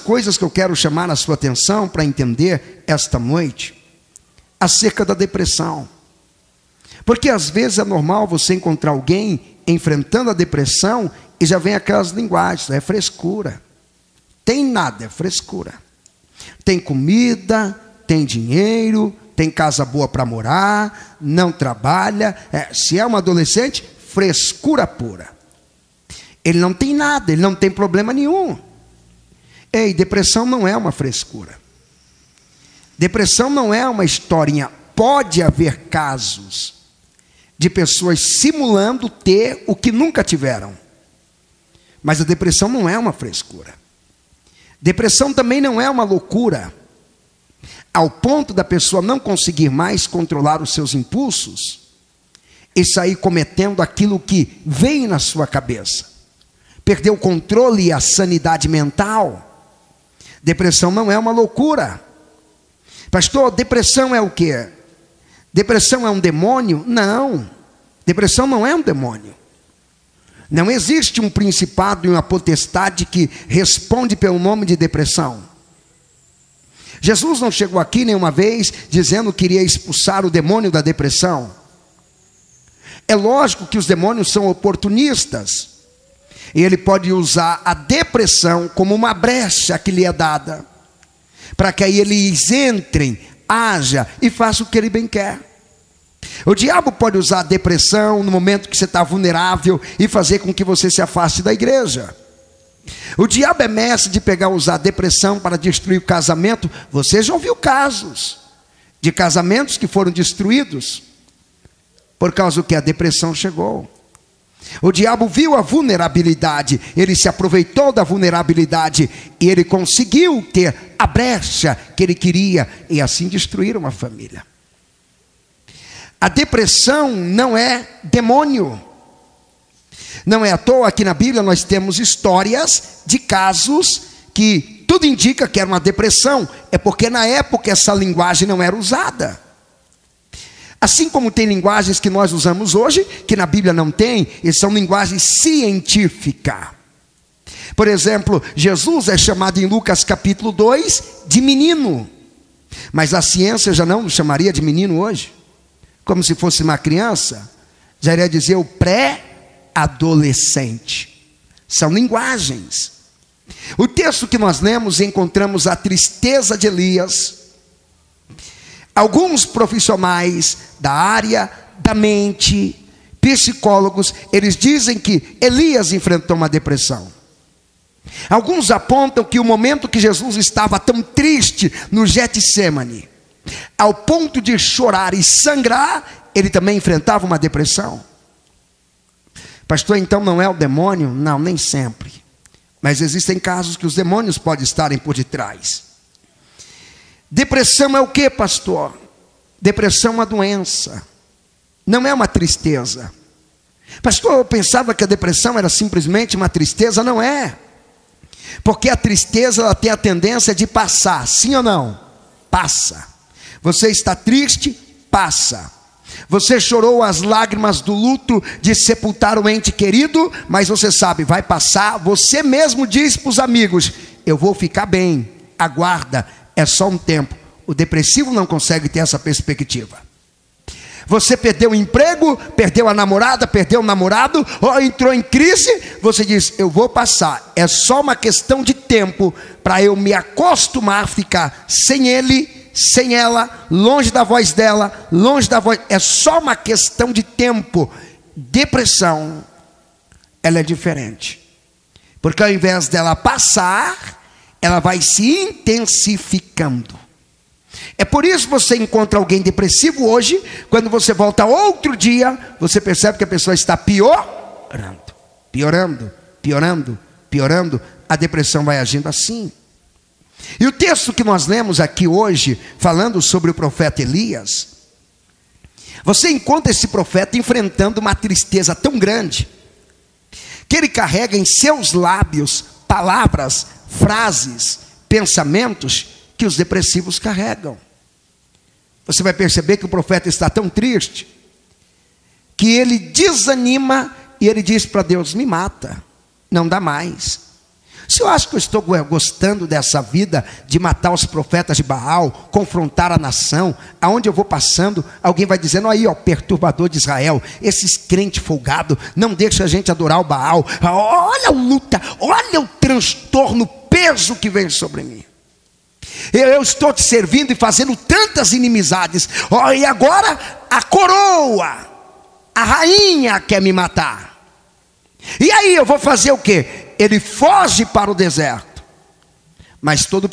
coisas que eu quero chamar a sua atenção para entender esta noite, acerca da depressão. Porque às vezes é normal você encontrar alguém enfrentando a depressão e já vem aquelas linguagens, é frescura. Tem nada, é frescura. Tem comida, tem dinheiro, tem casa boa para morar, não trabalha. Se é um adolescente, frescura pura. Ele não tem nada, ele não tem problema nenhum. Ei, depressão não é uma frescura. Depressão não é uma historinha. Pode haver casos de pessoas simulando ter o que nunca tiveram. Mas a depressão não é uma frescura. Depressão também não é uma loucura, ao ponto da pessoa não conseguir mais controlar os seus impulsos e sair cometendo aquilo que vem na sua cabeça. Perder o controle e a sanidade mental. Depressão não é uma loucura. Pastor, depressão é o quê? Depressão é um demônio? Não. Depressão não é um demônio. Não existe um principado e uma potestade que responde pelo nome de depressão. Jesus não chegou aqui nenhuma vez dizendo que iria expulsar o demônio da depressão. É lógico que os demônios são oportunistas. E ele pode usar a depressão como uma brecha que lhe é dada, para que aí eles entrem, haja e façam o que ele bem quer. O diabo pode usar a depressão no momento que você está vulnerável e fazer com que você se afaste da igreja. O diabo é mestre de usar a depressão para destruir o casamento. Você já ouviu casos de casamentos que foram destruídos por causa do que a depressão chegou. O diabo viu a vulnerabilidade, ele se aproveitou da vulnerabilidade e ele conseguiu ter a brecha que ele queria e assim destruir uma família. A depressão não é demônio. Não é à toa que na Bíblia nós temos histórias de casos que tudo indica que era uma depressão. É porque na época essa linguagem não era usada. Assim como tem linguagens que nós usamos hoje, que na Bíblia não tem, e são linguagens científicas. Por exemplo, Jesus é chamado em Lucas capítulo 2 de menino. Mas a ciência já não o chamaria de menino hoje. Como se fosse uma criança, já iria dizer o pré-adolescente. São linguagens. O texto que nós lemos, encontramos a tristeza de Elias. Alguns profissionais da área da mente, psicólogos, eles dizem que Elias enfrentou uma depressão. Alguns apontam que o momento que Jesus estava tão triste no Getsêmani, ao ponto de chorar e sangrar, ele também enfrentava uma depressão. Pastor, então não é o demônio? Não, nem sempre. Mas existem casos que os demônios podem estarem por detrás. Depressão é o que, pastor? Depressão é uma doença, não é uma tristeza. Pastor, eu pensava que a depressão era simplesmente uma tristeza. Não é. Porque a tristeza ela tem a tendência de passar, sim ou não? Passa. Você está triste? Passa. Você chorou as lágrimas do luto de sepultar um ente querido, mas você sabe, vai passar. Você mesmo diz para os amigos, eu vou ficar bem, aguarda, é só um tempo. O depressivo não consegue ter essa perspectiva. Você perdeu o emprego, perdeu a namorada, perdeu o namorado, ou entrou em crise, você diz, eu vou passar, é só uma questão de tempo para eu me acostumar a ficar sem ele, sem ela, longe da voz dela, longe da voz, é só uma questão de tempo. Depressão, ela é diferente, porque ao invés dela passar, ela vai se intensificando. É por isso que você encontra alguém depressivo hoje, quando você volta outro dia, você percebe que a pessoa está piorando, piorando, piorando, piorando. A depressão vai agindo assim. E o texto que nós lemos aqui hoje, falando sobre o profeta Elias, você encontra esse profeta enfrentando uma tristeza tão grande, que ele carrega em seus lábios palavras, frases, pensamentos que os depressivos carregam. Você vai perceber que o profeta está tão triste, que ele desanima e ele diz para Deus, me mata, não dá mais. Se eu acho que eu estou gostando dessa vida de matar os profetas de Baal, confrontar a nação, aonde eu vou passando, alguém vai dizendo: aí ó, perturbador de Israel, esses crentes folgados, não deixa a gente adorar o Baal. Olha a luta, olha o transtorno, o peso que vem sobre mim. Eu estou te servindo e fazendo tantas inimizades, e agora a coroa, a rainha quer me matar. E aí eu vou fazer o quê? Ele foge para o deserto. Mas todo